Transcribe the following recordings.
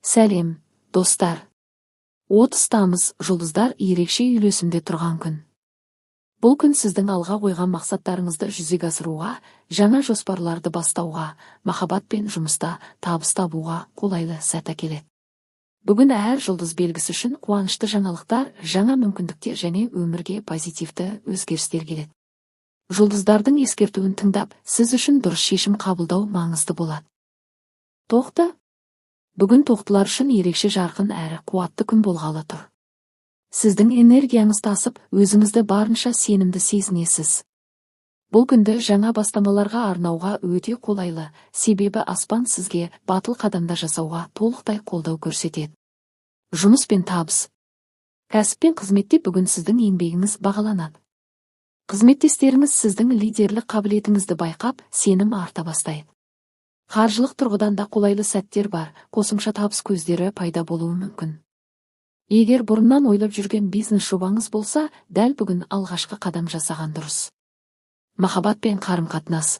Сәлем, достар. 30 тамыз жұлдыздар ерекше үйлесімде тұрған күн. Бұл күн сіздің алға қойған мақсаттарыңызды жүзеге асыруға, жаңа жоспарларды бастауға, махаббат пен жұмыста табыс табуға қолайлы сәт әкеледі. Бүгін әр жұлдыз белгісі үшін қуанышты жаңалықтар, жаңа мүмкіндіктер және өмірге позитивті өзгерістер келеді. Жұлдыздардың ескертуін тыңдап, сіз үшін дұрыс шешім қабылдау маңызды болады. Тоқты. Бүгін тоқтылар үшін ерекше жарқын әрі қуатты күн болғалы тұр. Сіздің энергияңыз тасып, өзіңізді барынша сенімді сезінесіз. Бұл күнді жаңа бастамаларға арнауға өте қолайлы, себебі аспан сізге батыл қадамдар жасауға толықтай қолдау көрсетеді. Жұмыс пен табыс. Кәсіп пен қызметте бүгін сіздің еңбегіңіз бағаланады. Қызметтестеріңіз сіздің лидерлік қабілетіңізді байқап, сенім арта бастайды. Қаржылық тұрғыдан да қолайлы сәттер бар, қосымша табыс көздері пайда болуы мүмкін. Егер бұрыннан ойлап жүрген бизнес жобаңыз болса, дәл бүгін алғашқы қадам жасаған дұрыс. Махаббат пен қарым-қатынас.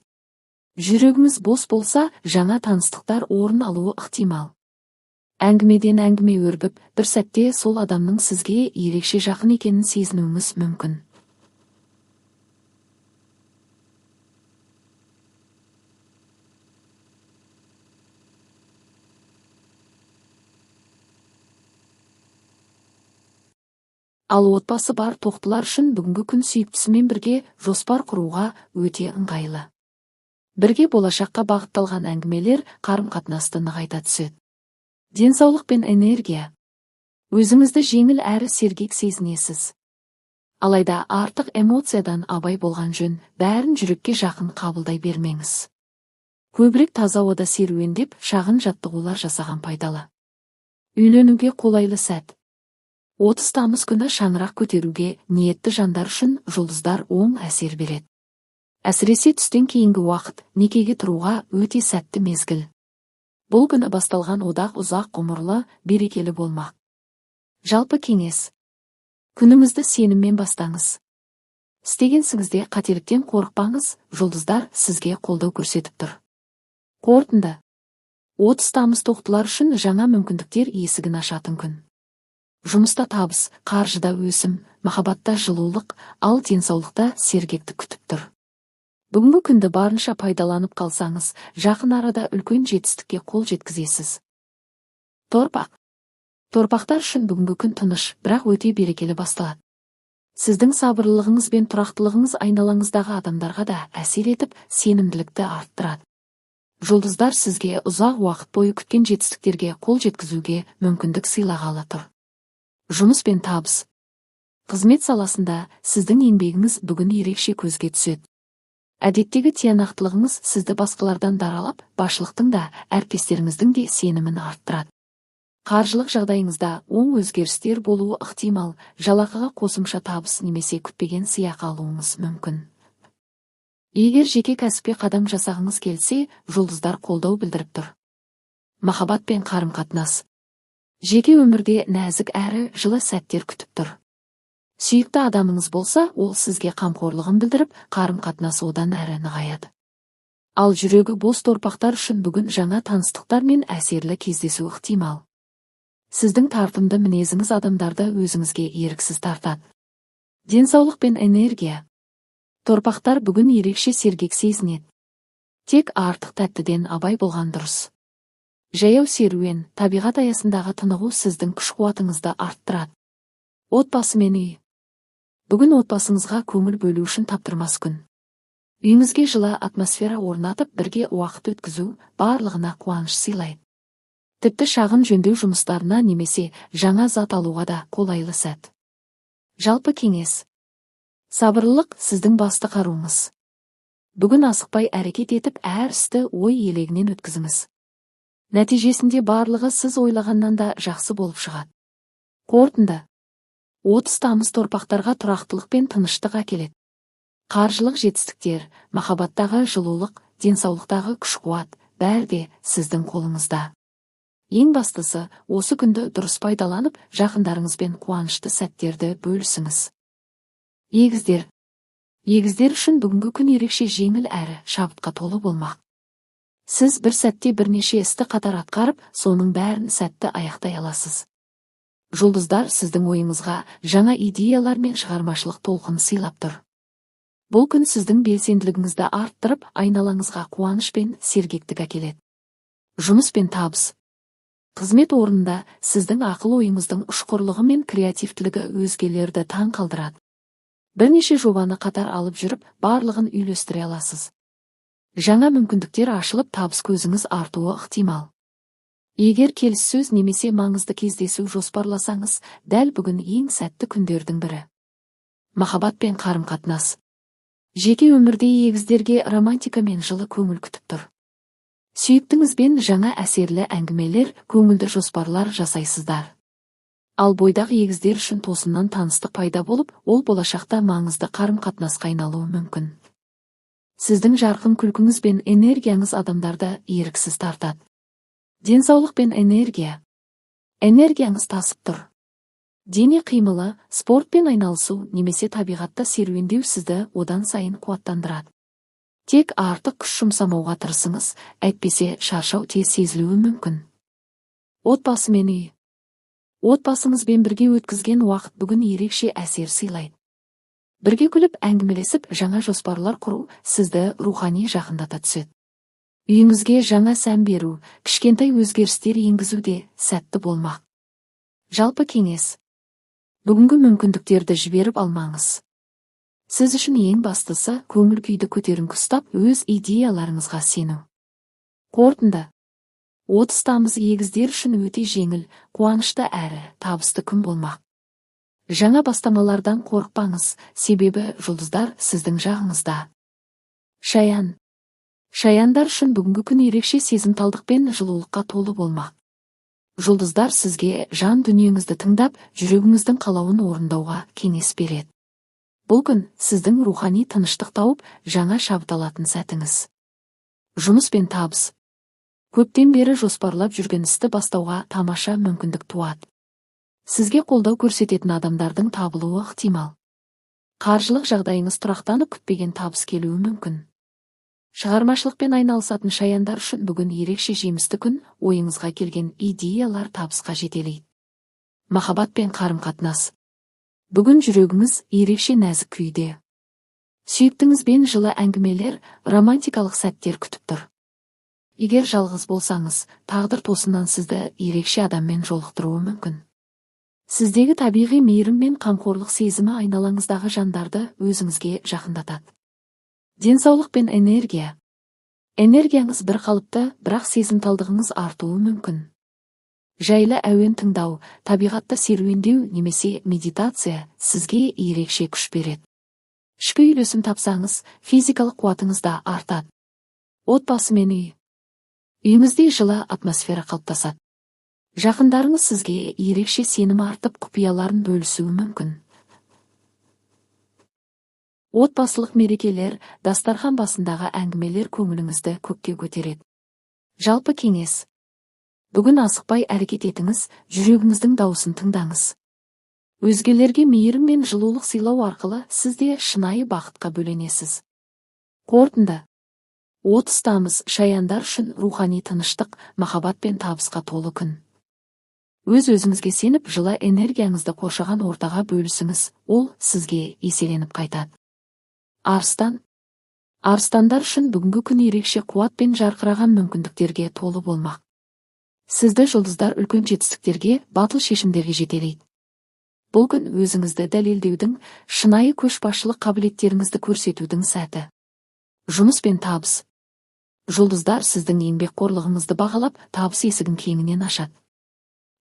Жүрегіңіз бос болса, жаңа таныстықтар орын алуы ықтимал. Әңгімеден әңгіме өрбіп, бір сәтте сол адамның сізге ерекше жақын екенін сезінуіңіз мүмкін. Ал отбасы бар тоқтылар үшін бүгінгі күн сүйіктісімен бірге жоспар құруға өте ыңғайлы. Бірге болашаққа бағытталған әңгімелер қарым-қатынасты нығайта түседі. Денсаулық пен энергия. Өзіңізді жеңіл әрі сергек сезінесіз. Алайда артық эмоциядан абай болған жөн, бәрін жүрекке жақын қабылдай бермеңіз. Көбірек таза ауада серуендеп, шағын жаттығулар жасаған пайдалы. Үйленуге қолайлы сәт. 30 тамыз күні шаңырақ көтеруге ниетті жандар үшін жұлдыздар оң әсер береді. Әсіресе түстен кейінгі уақыт некеге тұруға өте сәтті мезгіл. Бұл күні басталған одақ ұзақ ғұмырлы, берекелі болмақ. Жалпы кеңес. Күніңізді сеніммен бастаңыз. Істеген ісіңізде қателіктен қорықпаңыз, жұлдыздар сізге қолдау көрсетіп тұр. Қорытынды. 30 тамыз тоқтылар үшін жаңа мүмкіндіктер есігін ашатын күн. Жұмыста табыс, қаржыда өсім, махаббатта жылулық, ал денсаулықта сергектік күтіп тұр. Бүгінгі күнді барынша пайдаланып қалсаңыз, жақын арада үлкен жетістікке қол жеткізесіз. Торпақ. Торпақтар үшін бүгінгі күн тыныш, бірақ өте берекелі басталады. Сіздің сабырлылығыңыз бен тұрақтылығыңыз айналаңыздағы адамдарға да әсер етіп, сенімділікті арттырады. Жұлдыздар сізге ұзақ уақыт бойы күткен жетістіктерге қол жеткізуге мүмкіндік сыйлағалы тұр. Жұмыс пен табыс. Қызмет саласында сіздің еңбегіңіз бүгін ерекше көзге түседі. Әдеттегі тиянақтылығыңыз сізді басқалардан даралап, басшылықтың да, әріптестеріңіздің де сенімін арттырады. Қаржылық жағдайыңызда оң өзгерістер болуы ықтимал, жалақыға қосымша табыс немесе күтпеген сыйақы алуыңыз мүмкін. Егер жеке кәсіпке қадам жасағыңыз келсе, жұлдыздар қолдау білдіріп тұр. Махаббат пен қарым-қатынас. Жеке өмірде нәзік әрі жылы сәттер күтіп тұр. Сүйікті адамыңыз болса, ол сізге қамқорлығын білдіріп, қарым-қатынасы одан әрі нығаяды. Ал жүрегі бос торпақтар үшін бүгін жаңа таныстықтар мен әсерлі кездесу ықтимал. Сіздің тартымды мінезіңіз адамдарды өзіңізге еріксіз тартады. Денсаулық пен энергия. Торпақтар бүгін ерекше сергек сезінеді. Тек артық тәттіден абай болған дұрыс. Жаяу серуен, табиғат аясындағы тынығу сіздің күш-қуатыңызды арттырады. Отбасы мен үй. Бүгін отбасыңызға көңіл бөлу үшін таптырмас күн. Үйіңізге жылы атмосфера орнатып, бірге уақыт өткізу барлығына қуаныш сыйлайды. Тіпті шағын жөндеу жұмыстарына немесе жаңа зат алуға да қолайлы сәт. Жалпы кеңес. Сабырлылық сіздің басты қаруыңыз. Бүгін асықпай әрекет етіп, әр істі ой елегінен өткізіңіз. Нәтижесінде барлығы сіз ойлағаннан да жақсы болып шығады. Қорытынды. 30 тамыз торпақтарға тұрақтылық пен тыныштық әкеледі. Қаржылық жетістіктер, махаббаттағы жылулық, денсаулықтағы күш-қуат, бәрі де сіздің қолыңызда. Ең бастысы, осы күнді дұрыс пайдаланып, жақындарыңызбен қуанышты сәттерді бөлісіңіз. Егіздер. Егіздер үшін бүгінгі күн ерекше жеңіл әрі шабытқа толы болмақ. Сіз бір сәтте бірнеше істі қатар атқарып, соның бәрін сәтті аяқтай аласыз. Жұлдыздар сіздің ойыңызға жаңа идеялар мен шығармашылық толқын сыйлап тұр. Бұл күн сіздің белсенділігіңізді арттырып, айналаңызға қуаныш пен сергектік әкеледі. Жұмыс пен табыс. Қызмет орнында сіздің ақыл ойыңыздың ұшқырлығы мен креативтілігі өзгелерді таң қалдырады. Бірнеше жобаны қатар алып жүріп, барлығын үйлестіре аласыз. Жаңа мүмкіндіктер ашылып, табыс көзіңіз артуы ықтимал. Егер келіссөз немесе маңызды кездесу жоспарласаңыз, дәл бүгін ең сәтті күндердің бірі. Махаббат пен қарым-қатынас. Жеке өмірде егіздерге романтика мен жылы көңіл күтіп тұр. Сүйіктіңізбен жаңа әсерлі әңгімелер, көңілді жоспарлар жасайсыздар. Ал бойдақ егіздер үшін тосыннан таныстық пайда болып, ол болашақта маңызды қарым-қатынасқа айналуы мүмкін. Сіздің жарқын күлкіңіз бен энергияңыз адамдарды еріксіз тартады. Денсаулық пен энергия. Энергияңыз тасып тұр. Дене қимылы, спортпен айналысу немесе табиғатта серуендеу сізді одан сайын қуаттандырады. Тек артық күш жұмсамауға тырысыңыз, әйтпесе шаршау тез сезілуі мүмкін. Отбасы мен үй. Отбасыңызбен бірге өткізген уақыт бүгін ерекше әсер сыйлайды. Бірге күліп әңгімелесіп, жаңа жоспарлар құру сізді рухани жақындата түседі. Үйіңізге жаңа сән беру, кішкентай өзгерістер енгізуде сәтті болмақ. Жалпы кеңес. Бүгінгі мүмкіндіктерді жіберіп алмаңыз. Сіз үшін ең бастысы көңіл күйді көтеріңкі ұстап, өз идеяларыңызға сену. Қорытынды. 30 тамыз егіздер үшін өте жеңіл, қуанышты әрі табысты күн болмақ. Жаңа бастамалардан қорықпаңыз, себебі жұлдыздар сіздің жағыңызда. Шаян. Шаяндар үшін бүгінгі күн ерекше сезімталдық пен жылулыққа толы болмақ. Жұлдыздар сізге жан дүниеңізді тыңдап, жүрегіңіздің қалауын орындауға кеңес береді. Бұл күн сіздің рухани тыныштық тауып, жаңа шабыт алатын сәтіңіз. Жұмыс пен табыс. Көптен бері жоспарлап жүрген істі бастауға тамаша мүмкіндік туады. Сізге қолдау көрсететін адамдардың табылуы ықтимал. Қаржылық жағдайыңыз тұрақтанып, күтпеген табыс келуі мүмкін. Шығармашылықпен айналысатын шаяндар үшін бүгін ерекше жемісті күн, ойыңызға келген идеялар табысқа жетелейді. Махаббат пен қарым-қатынас. Бүгін жүрегіңіз ерекше нәзік күйде. Сүйіктіңізбен жылы әңгімелер, романтикалық сәттер күтіп тұр. Егер жалғыз болсаңыз, тағдыр тосыннан сізді ерекше адаммен жолықтыруы мүмкін. Сіздегі табиғи мейірім мен қамқорлық сезімі айналаңыздағы жандарды өзіңізге жақындатады. Денсаулық пен энергия. Энергияңыз бір қалыпты, бірақ сезімталдығыңыз артуы мүмкін. Жайлы әуен тыңдау, табиғатта серуендеу немесе медитация сізге ерекше күш береді. Ішкі үйлесім тапсаңыз, физикалық қуатыңыз да артады. Отбасы мен үй. Үйіңізде жылы атмосфера қалыптасады. Жақындарыңыз сізге ерекше сенім артып, құпияларын бөлісуі мүмкін. Отбасылық мерекелер, дастархан басындағы әңгімелер көңіліңізді көкке көтереді. Жалпы кеңес. Бүгін асықпай әрекет етіңіз, жүрегіңіздің дауысын тыңдаңыз. Өзгелерге мейірім мен жылулық сыйлау арқылы сізде шынайы бақытқа бөленесіз. Қорытынды. 30 тамыз шаяндар үшін рухани тыныштық, махаббат пен табысқа толы күн. Өз-өзіңізге сеніп, жылы энергияңызды қоршаған ортаға бөлісіңіз, ол сізге еселеніп қайтады. Арыстан. Арыстандар үшін бүгінгі күн ерекше қуат пен жарқыраған мүмкіндіктерге толы болмақ. Сізді жұлдыздар үлкен жетістіктерге, батыл шешімдерге жетелейді. Бұл күн өзіңізді дәлелдеудің, шынайы көшбасшылық қабілеттеріңізді көрсетудің сәті. Жұмыс пен табыс. Жұлдыздар сіздің еңбекқорлығыңызды бағалап, табыс есігін кеңінен ашады.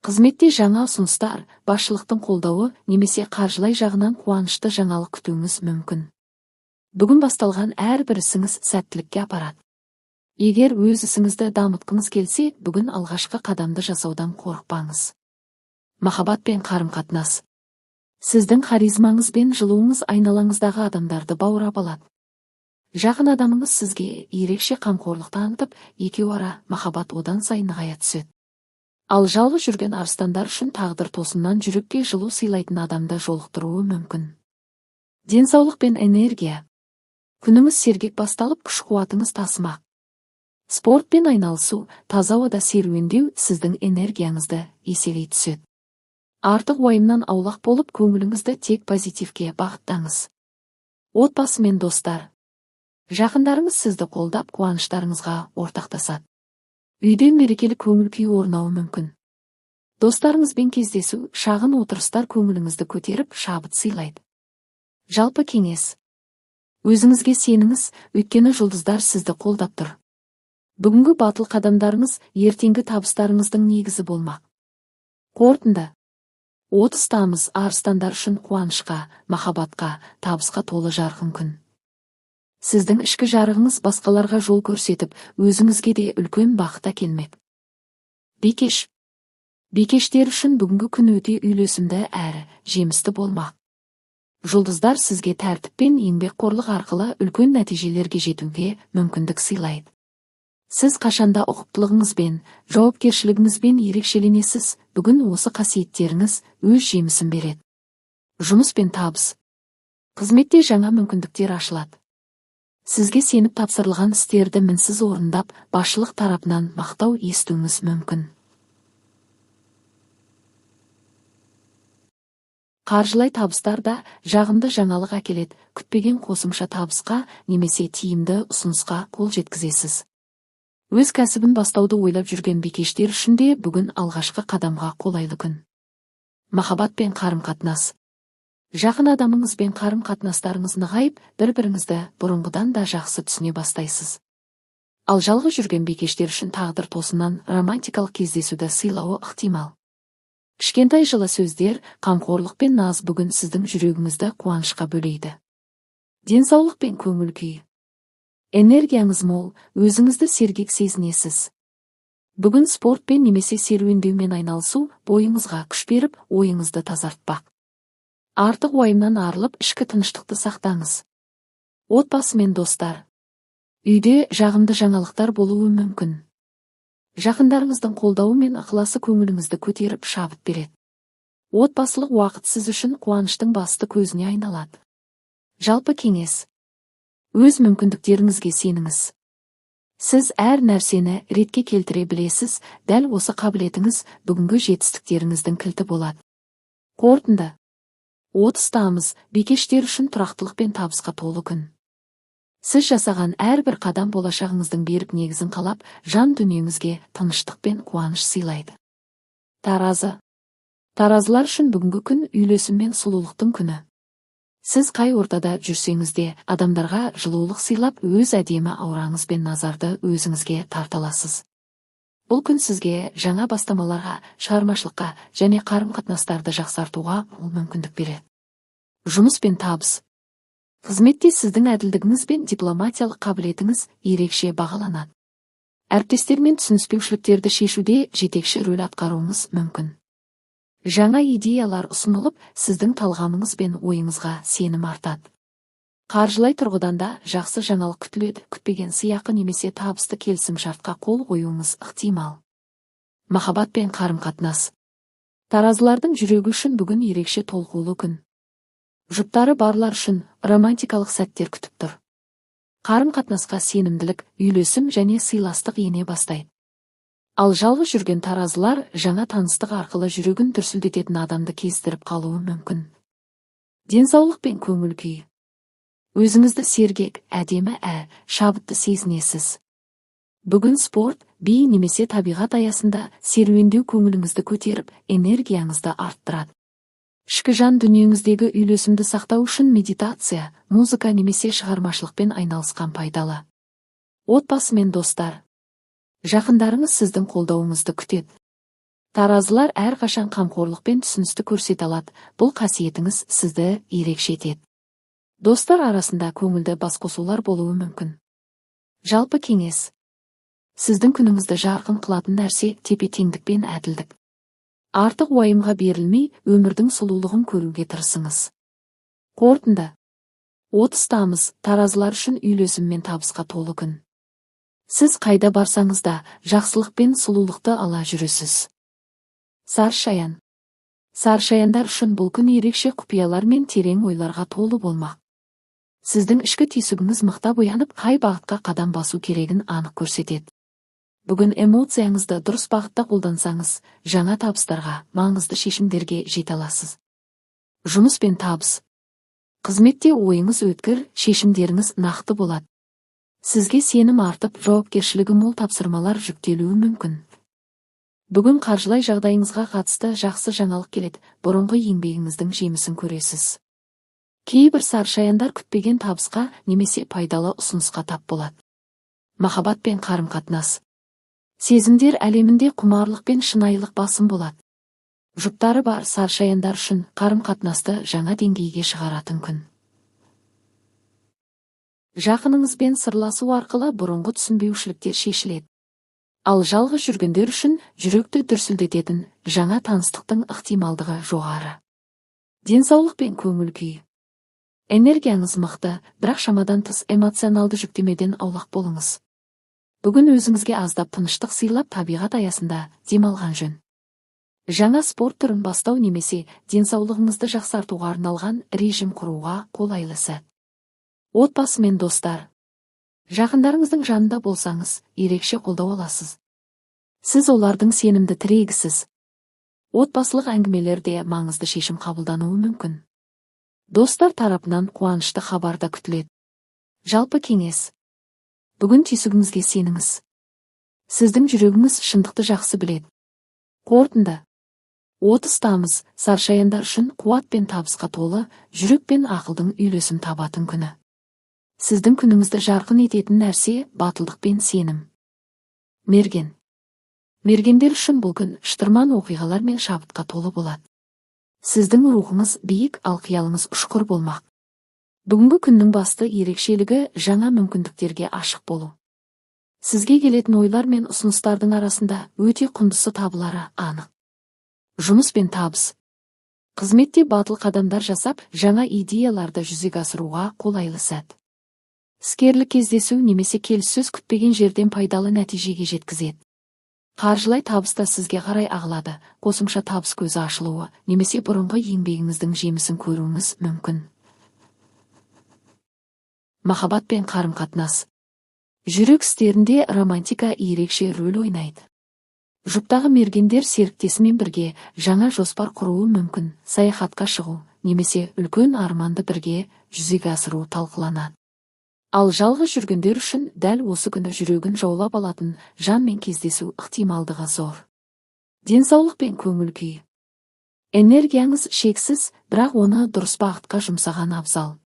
Қызметте жаңа ұсыныстар, басшылықтың қолдауы немесе қаржылай жағынан қуанышты жаңалық күтуіңіз мүмкін. Бүгін басталған әрбір ісіңіз сәттілікке апарады. Егер өз ісіңізді дамытқыңыз келсе, бүгін алғашқы қадамды жасаудан қорықпаңыз. Махаббат пен қарым-қатынас. Сіздің харизмаңыз бен жылуыңыз айналаңыздағы адамдарды баурап алады. Жақын адамыңыз сізге ерекше қамқорлық танытып, екеуара махаббат одан сайын нығая түседі. Ал жалғыз жүрген арыстандар үшін тағдыр тосыннан жүрекке жылу сыйлайтын адамды жолықтыруы мүмкін. Денсаулық пен энергия. Күніңіз сергек басталып, күш-қуатыңыз тасымақ. Спортпен айналысу, таза ауада серуендеу сіздің энергияңызды еселей түседі. Артық уайымнан аулақ болып, көңіліңізді тек позитивке бағыттаңыз. Отбасы мен достар. Жақындарыңыз сізді қолдап, қуаныштарыңызға ортақтасады. Үйде мерекелік көңіл-күй орнауы мүмкін. Достарыңызбен кездесу, шағын отырыстар көңіліңізді көтеріп, шабыт сыйлайды. Жалпы кеңес. Өзіңізге сеніңіз, өйткені жұлдыздар сізді қолдап тұр. Бүгінгі батыл қадамдарыңыз ертеңгі табыстарыңыздың негізі болмақ. Қорытынды. 30 тамыз арыстандар үшін қуанышқа, махаббатқа, табысқа толы жарқын күн. Сіздің ішкі жарығыңыз басқаларға жол көрсетіп, өзіңізге де үлкен бақыт әкелмек. Бикеш. Бикештер үшін бүгінгі күн өте үйлесімді әрі жемісті болмақ. Жұлдыздар сізге тәртіп пен еңбекқорлық арқылы үлкен нәтижелерге жетуге мүмкіндік сыйлайды. Сіз қашанда ұқыптылығыңызбен, жауапкершілігіңізбен ерекшеленесіз, бүгін осы қасиеттеріңіз өз жемісін береді. Жұмыс пен табыс. Қызметте жаңа мүмкіндіктер ашылады. Сізге сеніп тапсырылған істерді мінсіз орындап, басшылық тарапынан мақтау естуіңіз мүмкін. Қаржылай табыстарда жағымды жаңалық әкеледі, күтпеген қосымша табысқа немесе тиімді ұсынысқа қол жеткізесіз. Өз кәсібін бастауды ойлап жүрген бикештер үшін де бүгін алғашқы қадамға қолайлы күн. Махаббат пен қарым-қатынас. Жақын адамыңызбен қарым-қатынастарыңыз нығайып, бір-біріңізді бұрынғыдан да жақсы түсіне бастайсыз. Ал жалғыз жүрген бикештер үшін тағдыр тосыннан романтикалық кездесуді сыйлауы ықтимал. Кішкентай жылы сөздер, қамқорлық пен наз бүгін сіздің жүрегіңізді қуанышқа бөлейді. Денсаулық пен көңіл күй. Энергияңыз мол, өзіңізді сергек сезінесіз. Бүгін спортпен немесе серуендеумен айналысу бойыңызға күш беріп, ойыңызды тазартпақ. Артық уайымнан арылып, ішкі тыныштықты сақтаңыз. Отбасы мен достар. Үйде жағымды жаңалықтар болуы мүмкін. Жақындарыңыздың қолдауы мен ықыласы көңіліңізді көтеріп, шабыт береді. Отбасылық уақыт сіз үшін қуаныштың басты көзіне айналады. Жалпы кеңес. Өз мүмкіндіктеріңізге сеніңіз. Сіз әр нәрсені ретке келтіре білесіз, дәл осы қабілетіңіз бүгінгі жетістіктеріңіздің кілті болады. Қорытынды. 30 тамыз бикештер үшін тұрақтылық пен табысқа толы күн. Сіз жасаған әрбір қадам болашағыңыздың берік негізін қалап, жан дүниеңізге тыныштық пен қуаныш сыйлайды. Таразы. Таразылар үшін бүгінгі күн үйлесім мен сұлулықтың күні. Сіз қай ортада жүрсеңіз де, адамдарға жылулық сыйлап, өз әдемі аураңыз бен назарды өзіңізге тарталасыз. Бұл күн сізге жаңа бастамаларға, шығармашылыққа және қарым-қатынастарды жақсартуға мол мүмкіндік береді. Жұмыс пен табыс. Қызметте сіздің әділдігіңіз бен дипломатиялық қабілетіңіз ерекше бағаланады. Әріптестермен түсініспеушіліктерді шешуде жетекші рөл атқаруыңыз мүмкін. Жаңа идеялар ұсынылып, сіздің талғамыңыз бен ойыңызға сенім артады. Қаржылай тұрғыдан да жақсы жаңалық күтіледі, күтпеген сыйақы немесе табысты келісім-шартқа қол қоюыңыз ықтимал. Махаббат пен қарым-қатынас. Таразылардың жүрегі үшін бүгін ерекше толқулы күн. Жұптары барлар үшін романтикалық сәттер күтіп тұр. Қарым-қатынасқа сенімділік, үйлесім және сыйластық ене бастайды. Ал жалғыз жүрген таразылар жаңа таныстық арқылы жүрегін дүрсілдететін адамды кездіріп қалуы мүмкін. Денсаулық пен көңіл күй. Өзіңізді сергек, әдемі шабытты сезінесіз. Бүгін спорт, би немесе табиғат аясында серуендеу көңіліңізді көтеріп, энергияңызды арттырады. Ішкі жан дүниеңіздегі үйлесімді сақтау үшін медитация, музыка немесе шығармашылықпен айналысқан пайдалы. Отбасы мен достар. Жақындарыңыз сіздің қолдауыңызды күтеді. Таразылар әрқашан қамқорлық пен түсіністік көрсете алады, бұл қасиетіңіз сізді ерекше етеді. Достар арасында көңілді басқосулар болуы мүмкін. Жалпы кеңес. Сіздің күніңізді жарқын қылатын нәрсе тепе-теңдік пен әділдік. Артық уайымға берілмей, өмірдің сұлулығын көруге тырысыңыз. Қорытынды. 30 тамыз таразылар үшін үйлесім мен табысқа толы күн. Сіз қайда барсаңыз да жақсылық пен сұлулықты ала жүресіз. Саршаян. Саршаяндар үшін бұл күн ерекше құпиялар мен терең ойларға толы болмақ. Сіздің ішкі түйсігіңіз мықтап оянып, қай бағытқа қадам басу керегін анық көрсетеді. Бүгін эмоцияңызды дұрыс бағытта қолдансаңыз, жаңа табыстарға, маңызды шешімдерге жете аласыз. Жұмыс пен табыс. Қызметте ойыңыз өткір, шешімдеріңіз нақты болады. Сізге сенім артып, жауапкершілігі мол тапсырмалар жүктелуі мүмкін. Бүгін қаржылай жағдайыңызға қатысты жақсы жаңалық келеді, бұрынғы еңбегіңіздің жемісін көресіз. Кейбір саршаяндар күтпеген табысқа немесе пайдалы ұсынысқа тап болады. Махаббат пен қарым-қатынас. Сезімдер әлемінде құмарлық пен шынайылық басым болады. Жұптары бар саршаяндар үшін қарым-қатынасты жаңа деңгейге шығаратын күн. Жақыныңызбен сырласу арқылы бұрынғы түсінбеушіліктер шешіледі. Ал жалғыз жүргендер үшін жүректі дүрсілдететін жаңа таныстықтың ықтималдығы жоғары. Денсаулық пен көңіл күй. Энергияңыз мықты, бірақ шамадан тыс эмоционалды жүктемеден аулақ болыңыз. Бүгін өзіңізге аздап тыныштық сыйлап, табиғат аясында демалған жөн. Жаңа спорт түрін бастау немесе денсаулығыңызды жақсартуға арналған режим құруға қолайлы сәт. Отбасы мен достар. Жақындарыңыздың жанында болсаңыз, ерекше қолдау аласыз. Сіз олардың сенімді тірегісіз. Отбасылық әңгімелерде маңызды шешім қабылдануы мүмкін. Достар тарапынан қуанышты хабарда күтіледі. Жалпы кеңес. Бүгін түйсігіңізге сеніңіз. Сіздің жүрегіңіз шындықты жақсы біледі. Қорытынды. 30 тамыз саршаяндар үшін қуат пен табысқа толы, жүрек пен ақылдың үйлесім табатын күні. Сіздің күніңізді жарқын ететін нәрсе батылдық пен сенім. Мерген. Мергендер үшін бұл күн шытырман оқиғалар мен шабытқа толы болады. Сіздің рухыңыз биік, ал қиялыңыз ұшқыр болмақ. Бүгінгі күннің басты ерекшелігі жаңа мүмкіндіктерге ашық болу. Сізге келетін ойлар мен ұсыныстардың арасында өте құндысы табылары анық. Жұмыс пен табыс. Қызметте батыл қадамдар жасап, жаңа идеяларды жүзеге асыруға қолайлы сәт. Іскерлік кездесу немесе келіссөз күтпеген жерден пайдалы нәтижеге жеткізеді. Қаржылай табыста сізге қарай ағылады, қосымша табыс көзі ашылуы, немесе бұрынғы еңбегіңіздің жемісін көруіңіз мүмкін. Махаббат пен қарым-қатынас. Жүрек істерінде романтика ерекше рөл ойнайды. Жұптағы мергендер серіктесімен бірге жаңа жоспар құруы мүмкін, саяхатқа шығу, немесе үлкен арманды бірге жүзеге асыру талқыланады. Ал жалғыз жүргендер үшін дәл осы күні жүрегін жаулап алатын жанмен кездесу ықтималдығы зор. Денсаулық пен көңіл күй. Энергияңыз шексіз, бірақ оны дұрыс бағытқа жұмсаған абзал.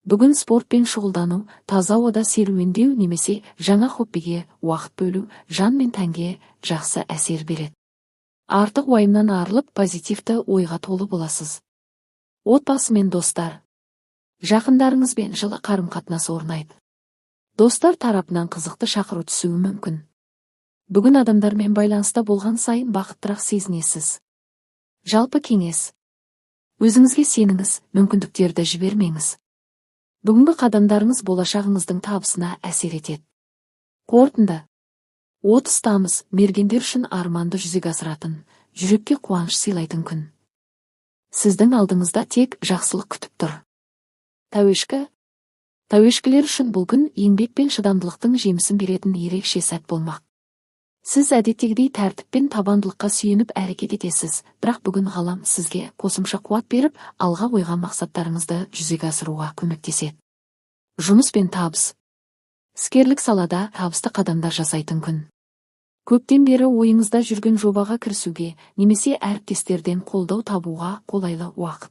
Бүгін спортпен шұғылдану, таза ауада серуендеу немесе жаңа хоббиге уақыт бөлу жан мен тәнге жақсы әсер береді. Артық уайымнан арылып, позитивті ойға толы боласыз. Отбасы мен достар. Жақындарыңызбен жылы қарым-қатынас орнайды. Достар тарапынан қызықты шақыру түсуі мүмкін. Бүгін адамдармен байланыста болған сайын бақыттырақ сезінесіз. Жалпы кеңес. Өзіңізге сеніңіз, мүмкіндіктерді жібермеңіз. Бүгінгі қадамдарыңыз болашағыңыздың табысына әсер етеді. Қорытынды. 30 тамыз мергендер үшін арманды жүзеге асыратын, жүрекке қуаныш сыйлайтын күн. Сіздің алдыңызда тек жақсылық күтіп тұр. Тәуешкі. Тәуешкілер үшін бұл күн еңбек пен шыдамдылықтың жемісін беретін ерекше сәт болмақ. Сіз әдеттегідей тәртіп пен табандылыққа сүйеніп әрекет етесіз, бірақ бүгін ғалам сізге қосымша қуат беріп, алға қойған мақсаттарыңызды жүзеге асыруға көмектеседі. Жұмыс пен табыс. Іскерлік салада табысты қадамдар жасайтын күн. Көптен бері ойыңызда жүрген жобаға кірісуге, немесе әріптестерден қолдау табуға қолайлы уақыт.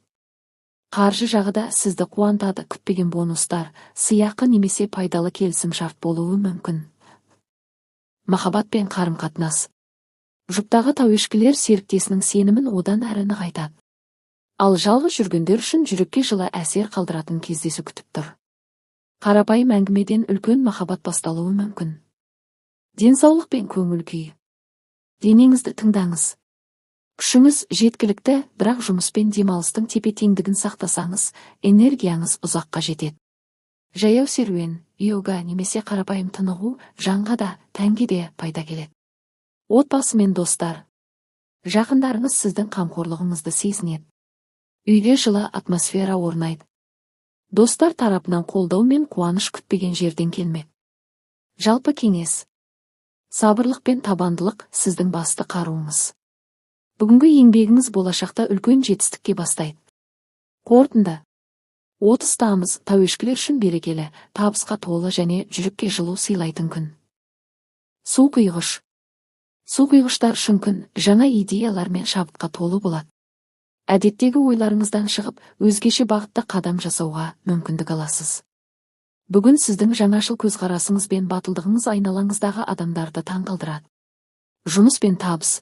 Қаржы жағыда сізді қуантады, күтпеген бонустар, сыйақы немесе пайдалы келісім шарт болуы мүмкін. Махаббат пен қарым-қатынас. Жұптағы тәуешкілер серіктесінің сенімін одан әрі нығайтады. Ал жалғыз жүргендер үшін жүрекке жылы әсер қалдыратын кездесу күтіп тұр. Қарапайым әңгімеден үлкен махаббат басталуы мүмкін. Денсаулық пен көңіл күй. Денеңізді тыңдаңыз. Күшіңіз жеткілікті, бірақ жұмыс пен демалыстың тепе-теңдігін сақтасаңыз, энергияңыз ұзаққа жетеді. Жаяу серуен, йога немесе қарапайым тынығу жанға да, тәнге де пайда келеді. Отбасы мен достар. Жақындарыңыз сіздің қамқорлығыңызды сезінеді. Үйде жылы атмосфера орнайды. Достар тарапынан қолдау мен қуаныш күтпеген жерден келмек. Жалпы кеңес. Сабырлық пен табандылық сіздің басты қаруыңыз. Бүгінгі еңбегіңіз болашақта үлкен жетістікке бастайды. Қорытынды. 30 тамыз тәуешкілер үшін берекелі, табысқа толы және жүрекке жылу сыйлайтын күн. Су құйғыш. Су құйғыштар үшін күн жаңа идеялар мен шабытқа толы болады. Әдеттегі ойларыңыздан шығып, өзгеше бағытта қадам жасауға мүмкіндік аласыз. Бүгін сіздің жаңашыл көзқарасыңыз бен батылдығыңыз айналаңыздағы адамдарды таңқалдырады. Жұмыс пен табыс.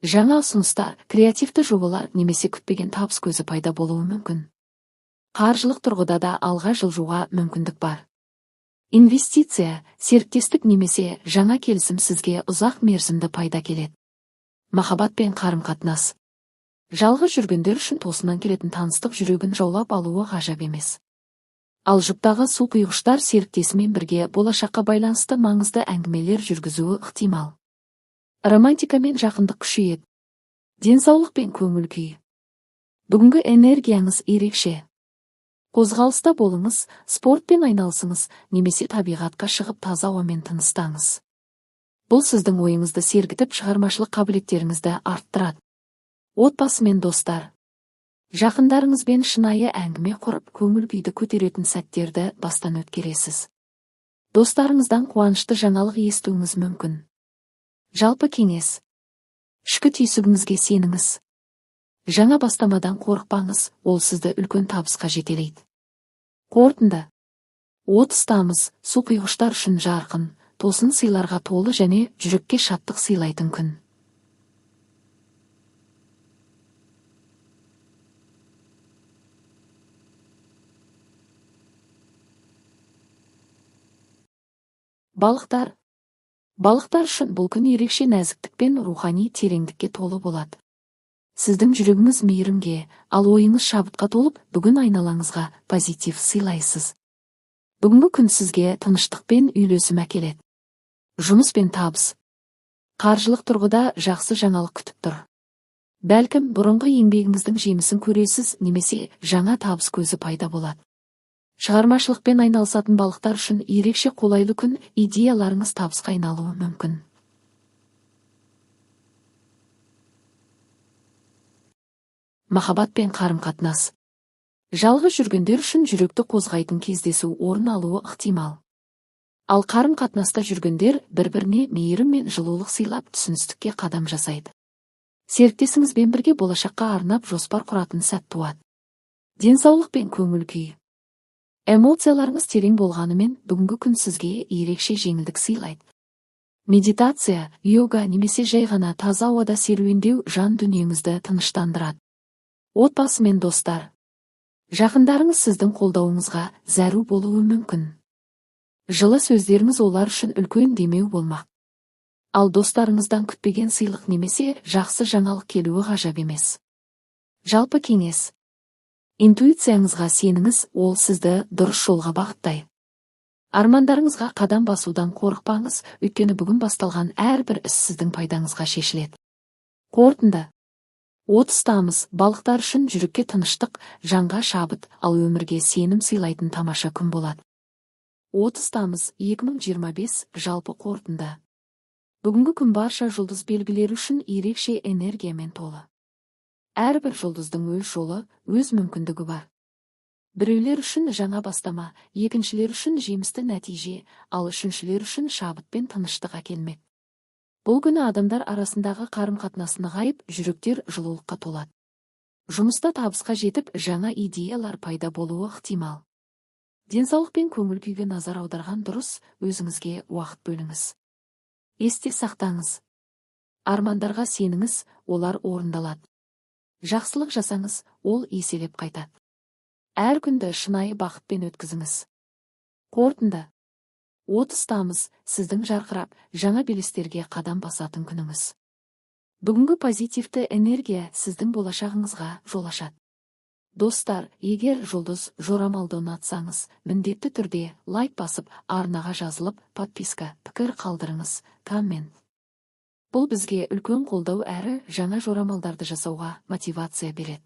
Жаңа ұсыныстар, креативті жобалар немесе күтпеген табыс көзі пайда болуы мүмкін. Қаржылық тұрғыда да алға жылжуға мүмкіндік бар. Инвестиция, серіктестік немесе жаңа келісім сізге ұзақ мерзімді пайда келеді. Махаббат пен қарым-қатынас. Жалғыз жүргендер үшін тосыннан келетін таныстық жүрегін жаулап алуы ғажап емес. Ал жұптағы су құйғыштар серіктесімен бірге болашаққа байланысты маңызды әңгімелер жүргізуі ықтимал. Романтика мен жақындық күшейеді. Денсаулық пен көңіл күй. Бүгінгі энергияңыз ерекше. Қозғалыста болыңыз, спортпен айналысыңыз, немесе табиғатқа шығып таза ауамен тыныстаңыз. Бұл сіздің ойыңызды сергітіп, шығармашылық қабілеттеріңізді арттырады. Отбасы мен достар. Жақындарыңызбен шынайы әңгіме құрып, көңіл күйді көтеретін сәттерді бастан өткересіз. Достарыңыздан қуанышты жаңалық естуіңіз мүмкін. Жалпы кеңес. Ішкі түйсігіңізге сеніңіз. Жаңа бастамадан қорықпаңыз, ол сізді үлкен табысқа жетелейді. Қорытынды. 30 тамыз су құйғыштар үшін жарқын, тосын сыйларға толы және жүрекке шаттық сыйлайтын күн. Балықтар. Балықтар үшін бұл күн ерекше нәзіктік пен рухани тереңдікке толы болады. Сіздің жүрегіңіз мейірімге, ал ойыңыз шабытқа толып, бүгін айналаңызға позитив сыйлайсыз. Бүгінгі күн сізге тыныштық пен үйлесім әкеледі. Жұмыс пен табыс. Қаржылық тұрғыда жақсы жаңалық күтіп тұр. Бәлкім, бұрынғы еңбегіңіздің жемісін көресіз, немесе жаңа табыс көзі пайда болады. Шығармашылықпен айналысатын балықтар үшін ерекше қолайлы күн, идеяларыңыз табысқа айналуы мүмкін. Махаббат пен қарым-қатынас. Жалғыз жүргендер үшін жүректі қозғайтын кездесу орын алуы ықтимал. Ал қарым-қатынаста жүргендер бір-біріне мейірім мен жылулық сыйлап түсіністікке қадам жасайды. Серіктесіңізбен бірге болашаққа арнап жоспар құратын сәт туады. Денсаулық пен көңіл күй. Эмоцияларыңыз терең болғанымен, бүгінгі күн сізге ерекше жеңілдік сыйлайды. Медитация, йога немесе жай ғана таза ауада серуендеу жан дүниеңізді тыныштандырады. Отбасы мен достар. Жақындарыңыз сіздің қолдауыңызға зәру болуы мүмкін. Жылы сөздеріңіз олар үшін үлкен демеу болмақ. Ал достарыңыздан күтпеген сыйлық немесе жақсы жаңалық келуі ғажап емес. Жалпы кеңес. Интуицияңызға сеніңіз, ол сізді дұрыс жолға бағыттайды. Армандарыңызға қадам басудан қорықпаңыз, өйткені бүгін басталған әрбір іс сіздің пайдаңызға шешіледі. Қорытынды. 30 тамыз балықтар үшін жүрекке тыныштық, жанға шабыт, ал өмірге сенім сыйлайтын тамаша күн болады. 30 тамыз 2025 жалпы қорытынды. Бүгінгі күн барша жұлдыз белгілері үшін ерекше энергиямен толы. Әрбір жұлдыздың өз жолы, өз мүмкіндігі бар. Біреулер үшін жаңа бастама, екіншілер үшін жемісті нәтиже, ал үшіншілер үшін шабыт пен тыныштық әкелмек. Бұл күні адамдар арасындағы қарым-қатынас нығайып, жүректер жылулыққа толады. Жұмыста табысқа жетіп, жаңа идеялар пайда болуы ықтимал. Денсаулық пен көңіл күйге назар аударған дұрыс, өзіңізге уақыт бөліңіз. Есте сақтаңыз. Армандарға сеніңіз, олар орындалады. Жақсылық жасаңыз, ол еселеп қайтады. Әр күнді шынайы бақытпен өткізіңіз. Қорытынды. 30 тамыз сіздің жарқырап, жаңа белестерге қадам басатын күніңіз. Бүгінгі позитивті энергия сіздің болашағыңызға жол ашады. Достар, егер жұлдыз жорамалды ұнатсаңыз, міндетті түрде лайк басып, арнаға жазылып, подписка, пікір қалдырыңыз, коммент. Бұл бізге үлкен қолдау әрі жаңа жорамалдарды жасауға мотивация береді.